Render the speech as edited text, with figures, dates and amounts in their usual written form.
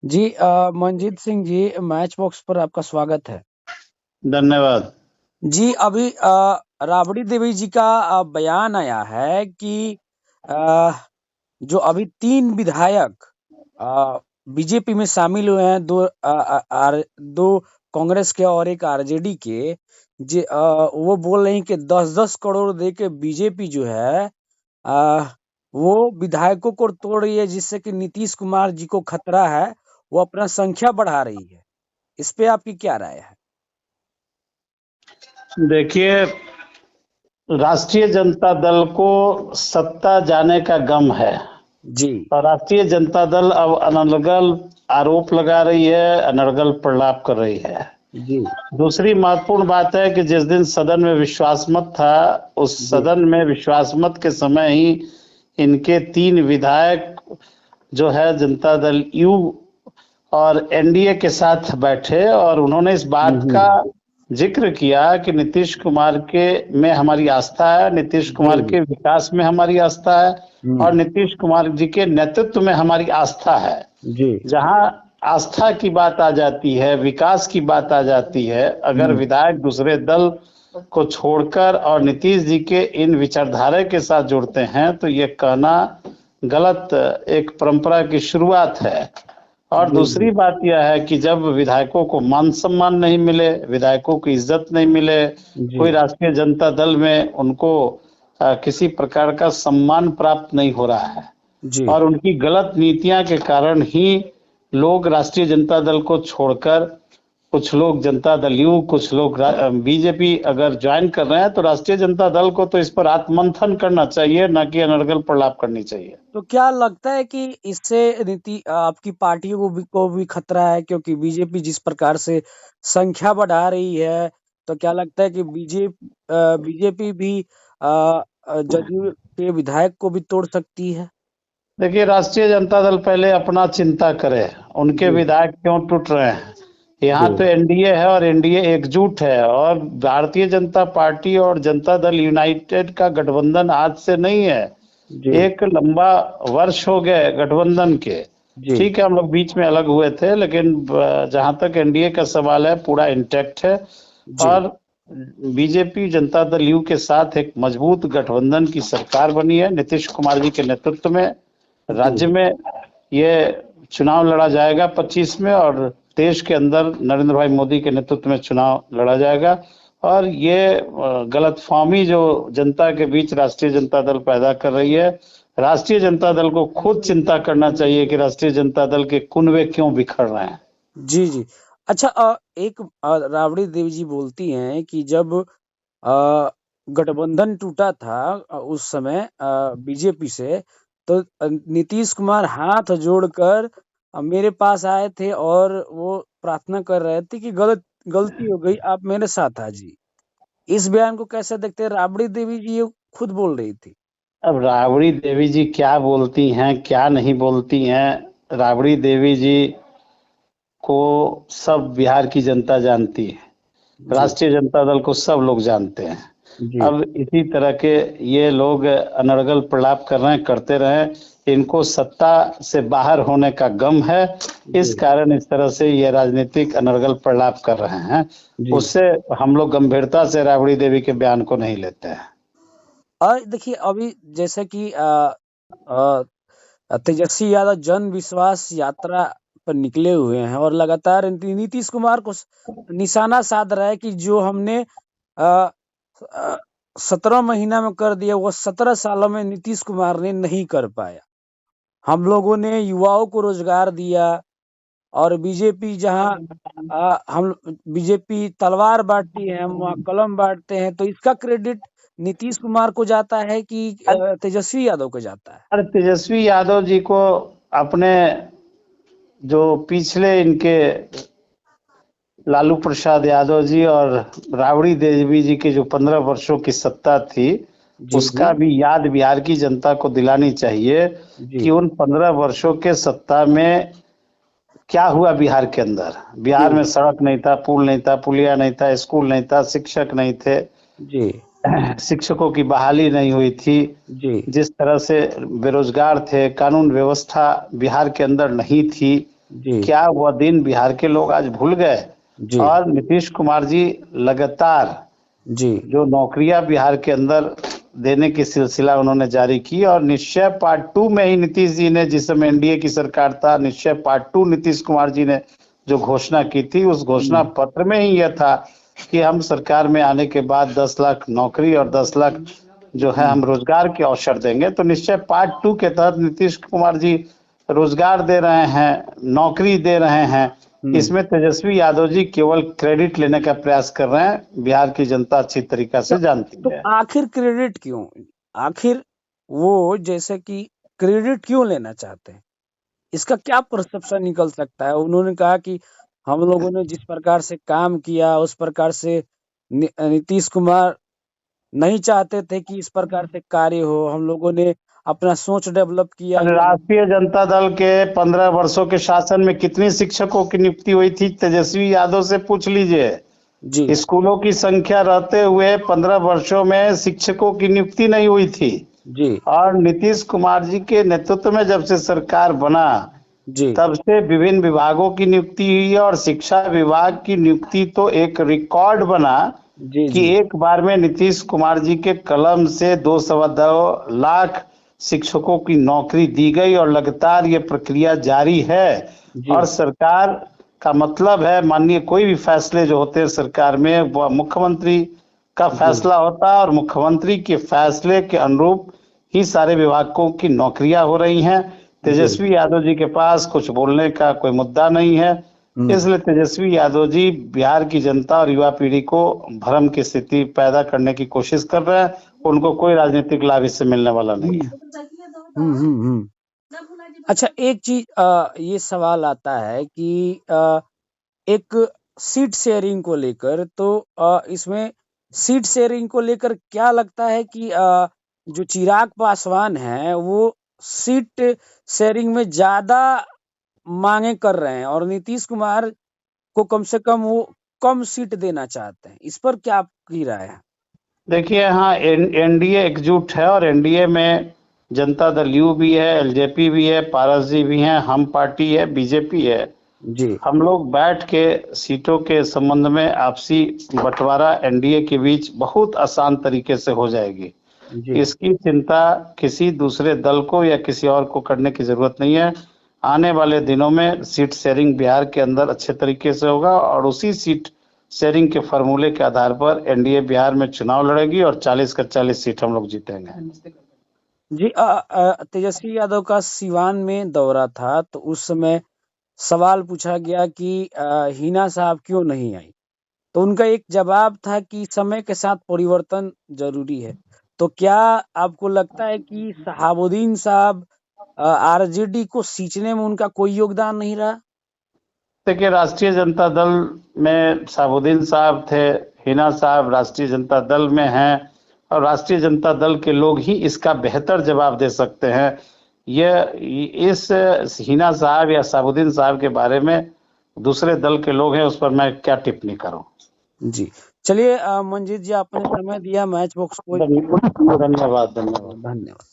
जी Manjeet Singh ji, match box पर आपका स्वागत है। धन्यवाद। जी अभी राबड़ी देवी जी का बयान आया है कि जो अभी 3 विधायक बीजेपी में शामिल हुए हैं, 2 कांग्रेस के और 1 आरजेडी के, वो बोल रहे हैं कि 10-10 करोड़ दे के बीजेपी जो है वो विधायकों को तोड़ रही है, जिससे कि नीतीश कुमार जी को खतरा है, वो अपना संख्या बढ़ा रही है। इस पे आपकी क्या राय है? देखिए, राष्ट्रीय जनता दल को सत्ता जाने का गम है जी। और राष्ट्रीय जनता दल अब अनर्गल आरोप लगा रही है, अनर्गल प्रलाप कर रही है। जी। दूसरी महत्वपूर्ण बात है कि जिस दिन सदन में विश्वास मत था, उस जी। सदन में विश्वास मत के समय ही इनके 3 विधायक जो है जनता दल यू और एनडीए के साथ बैठे और उन्होंने इस बात का हम्म। जिक्र किया कि नीतीश कुमार के में हमारी आस्था है, नीतीश जी। कुमार के विकास में हमारी आस्था है और हम्म। नीतीश कुमार जी के नेतृत्व में हमारी आस्था है। जी। जहां आस्था की बात आ जाती है, विकास की बात आ जाती है, अगर हम्म। विधायक दूसरे दल को छोड़कर और नीतीश जी के इन विचारधारा के साथ जुड़ते हैं तो ये कहना गलत एक परंपरा की शुरुआत है। और जी। दूसरी जी। बात यह है कि जब विधायकों को मान सम्मान नहीं मिले, विधायकों की इज्जत नहीं मिले, जी। कोई राष्ट्रीय जनता दल में उनको किसी प्रकार का सम्मान प्राप्त नहीं हो रहा है जी। और उनकी गलत नीतियां के कारण ही लोग राष्ट्रीय जनता दल को छोड़कर कुछ लोग जनता दल यू, कुछ लोग बीजेपी अगर ज्वाइन कर रहे हैं तो राष्ट्रीय जनता दल को तो इस पर आत्ममंथन करना चाहिए, ना कि अनर्गल प्रलाप करनी चाहिए। तो क्या लगता है कि इससे आपकी पार्टियों को भी खतरा है, क्योंकि बीजेपी जिस प्रकार से संख्या बढ़ा रही है, तो क्या लगता है कि बीजेपी भी जदयू के विधायक को भी तोड़ सकती है? देखिए, राष्ट्रीय जनता दल पहले अपना चिंता करे, उनके जी। विधायक क्यों टूट रहे हैं। यहाँ जी। तो एनडीए है और एनडीए एकजुट है और भारतीय जनता पार्टी और जनता दल यूनाइटेड का गठबंधन आज से नहीं है। जी। एक लंबा वर्ष हो गए गठबंधन के। जी। ठीक है, हम लोग बीच में अलग हुए थे, लेकिन जहां तक एनडीए का सवाल है पूरा इंटैक्ट है जी। और बीजेपी जनता दल यू के साथ एक मजबूत गठबंधन की सरकार बनी है नीतीश कुमार जी के नेतृत्व में। जी। राज्य में ये चुनाव लड़ा जाएगा 25 में और देश के अंदर नरेंद्र भाई मोदी के नेतृत्व में चुनाव लड़ा जाएगा और ये गलतफहमी जो जनता के बीच राष्ट्रीय जनता दल पैदा कर रही है, राष्ट्रीय जनता दल को खुद चिंता करना चाहिए कि राष्ट्रीय जनता दल के कुनबे क्यों बिखर रहे हैं। जी। जी। अच्छा, एक राबड़ी देवी जी बोलती हैं कि जब गठबंधन टूटा था उस समय बीजेपी से, तो नीतीश कुमार हाथ जोड़कर मेरे पास आए थे और वो प्रार्थना कर रहे थे कि गलती हो गई, आप मेरे साथ आ जी। इस बयान को कैसे देखते हैं? राबड़ी देवी जी ये खुद बोल रही थी। अब राबड़ी देवी जी क्या बोलती हैं, क्या नहीं बोलती हैं, राबड़ी देवी जी को सब बिहार की जनता जानती है, जी। राष्ट्रीय जनता दल को सब लोग जानते हैं। जी। अब इसी तरह के ये लोग अनर्गल प्रलाप कर रहे हैं, करते रहे, इनको सत्ता से बाहर होने का गम है, इस जी। कारण इस तरह से ये राजनीतिक अनर्गल प्रलाप कर रहे हैं। जी। उससे हम लोग गंभीरता से राबड़ी देवी के बयान को नहीं लेते हैं। और देखिए अभी जैसे कि तेजस्वी यादव जन विश्वास यात्रा पर निकले हुए हैं और लगातार नीतीश कुमार को निशाना साध रहा है कि जो हमने 17 महीना में कर दिया, वो 17 सालों में नीतीश कुमार ने नहीं कर पाया। हम लोगों ने युवाओं को रोजगार दिया और बीजेपी जहां हम बीजेपी तलवार बांटती है, हम वहाँ कलम बांटते हैं, तो इसका क्रेडिट नीतीश कुमार को जाता है कि तेजस्वी यादव को जाता है? अरे तेजस्वी यादव जी को अपने जो पिछले इनके लालू प्रसाद यादव जी और राबड़ी देवी जी की जो 15 वर्षों की सत्ता थी, जी। जी। उसका भी याद बिहार की जनता को दिलानी चाहिए जी। कि उन 15 वर्षों के सत्ता में क्या हुआ बिहार के अंदर। जी। बिहार में सड़क नहीं था, पुल नहीं था, पुलिया नहीं था, स्कूल नहीं था, शिक्षक नहीं थे, जी। शिक्षकों की बहाली नहीं हुई थी, जी। जिस तरह से बेरोजगार थे, कानून व्यवस्था बिहार के अंदर नहीं थी। जी क्या वह दिन बिहार के लोग आज भूल गए? जी और नीतीश कुमार जी लगातार जी जो नौकरियां बिहार के अंदर देने की सिलसिला उन्होंने जारी की, और निश्चय पार्ट 2 में ही नीतीश जी ने, जिस समय एनडीए की सरकार था, निश्चय पार्ट 2 नीतीश कुमार जी ने जो घोषणा की थी, उस घोषणा पत्र में ही यह था कि हम सरकार में आने के बाद 10 लाख नौकरी और 10 लाख जो है हम रोजगार के अवसर देंगे। तो निश्चय पार्ट 2 के तहत नीतीश कुमार जी रोजगार दे रहे हैं, नौकरी दे रहे हैं। इसमें तेजस्वी यादव जी केवल क्रेडिट लेने का प्रयास कर रहे हैं। बिहार की जनता अच्छी तरीका से जानती तो है। आखिर क्रेडिट क्यों? आखिर वो जैसे कि क्रेडिट क्यों लेना चाहते हैं? इसका क्या परसेप्शन निकल सकता है? उन्होंने कहा कि हम लोगों ने जिस प्रकार से काम किया उस प्रकार से नीतीश कुमार नहीं चाहते थे कि इस प्रकार से कार्य हो। हम लोगों ने अपना सोच डेवलप किया। राष्ट्रीय जनता दल के 15 वर्षों के शासन में कितनी शिक्षकों की नियुक्ति हुई थी? तेजस्वी यादव से पूछ लीजिए। जी स्कूलों की संख्या रहते हुए 15 वर्षों में शिक्षकों की नियुक्ति नहीं हुई थी। जी और नीतीश कुमार जी के नेतृत्व में जब से सरकार बना, जी तब से विभिन्न विभागों की नियुक्ति हुई है। और शिक्षा विभाग की नियुक्ति तो एक रिकॉर्ड बना जी कि जी एक बार में नीतीश कुमार जी के कलम से 2.25 लाख शिक्षकों की नौकरी दी गई, और लगातार ये प्रक्रिया जारी है। जी और सरकार का मतलब है, माननीय कोई भी फैसले जो होते हैं सरकार में, वह मुख्यमंत्री का फैसला होता है, और मुख्यमंत्री के फैसले के अनुरूप ही सारे विभागों की नौकरियां हो रही हैं। तेजस्वी यादव जी के पास कुछ बोलने का कोई मुद्दा नहीं है। इसलिए तेजस्वी यादव जी बिहार की जनता और युवा पीढ़ी को भ्रम की स्थिति पैदा करने की कोशिश कर रहे हैं। उनको कोई राजनीतिक लाभ इससे मिलने वाला नहीं है। हम्म। अच्छा, एक चीज ये सवाल आता है कि एक सीट शेयरिंग को लेकर, तो इसमें सीट शेयरिंग को लेकर क्या लगता है कि जो चिराग पासवान हैं वो सीट शेयरिंग में ज्यादा मांगे कर रहे हैं और नीतीश कुमार को कम से कम वो कम सीट देना चाहते हैं। इस पर क्या आपकी राय है? देखिए, हाँ, एनडीए एकजुट है, और एनडीए में जनता दल यू भी है, एलजेपी भी है, पारस जी भी हैं, हम पार्टी है, बीजेपी है। जी हम लोग बैठ के सीटों के संबंध में आपसी बंटवारा एनडीए के बीच बहुत आसान तरीके से हो जाएगी। जी इसकी चिंता किसी दूसरे दल को या किसी और को करने की जरूरत नहीं है। आने वाले दिनों में सीट शेयरिंग बिहार के अंदर अच्छे तरीके से होगा, और उसी सीट शेयरिंग के फॉर्मूले के आधार पर एनडीए बिहार में चुनाव लड़ेगी, और 40 का 40 सीट हम लोग जीतेंगे। जी तेजस्वी यादव का सिवान में दौरा था, तो उस समय सवाल पूछा गया कि हिना साहब क्यों नहीं आई, तो उनका एक जवाब था कि समय के साथ परिवर्तन जरूरी है। तो क्या आपको लगता है कि शहाबुद्दीन साहब आरजेडी को सींचने में उनका कोई योगदान नहीं रहा? देखिए, राष्ट्रीय जनता दल में शहाबुद्दीन साहब थे, हिना साहब राष्ट्रीय जनता दल में हैं, और राष्ट्रीय जनता दल के लोग ही इसका बेहतर जवाब दे सकते हैं। इस हिना साहब या शहाबुद्दीन साहब के बारे में दूसरे दल के लोग हैं, उस पर मैं क्या टिप्पणी करूं। जी चलिए, मंजीत जी आपने समय दिया मैच बॉक्स को। धन्यवाद। धन्यवाद।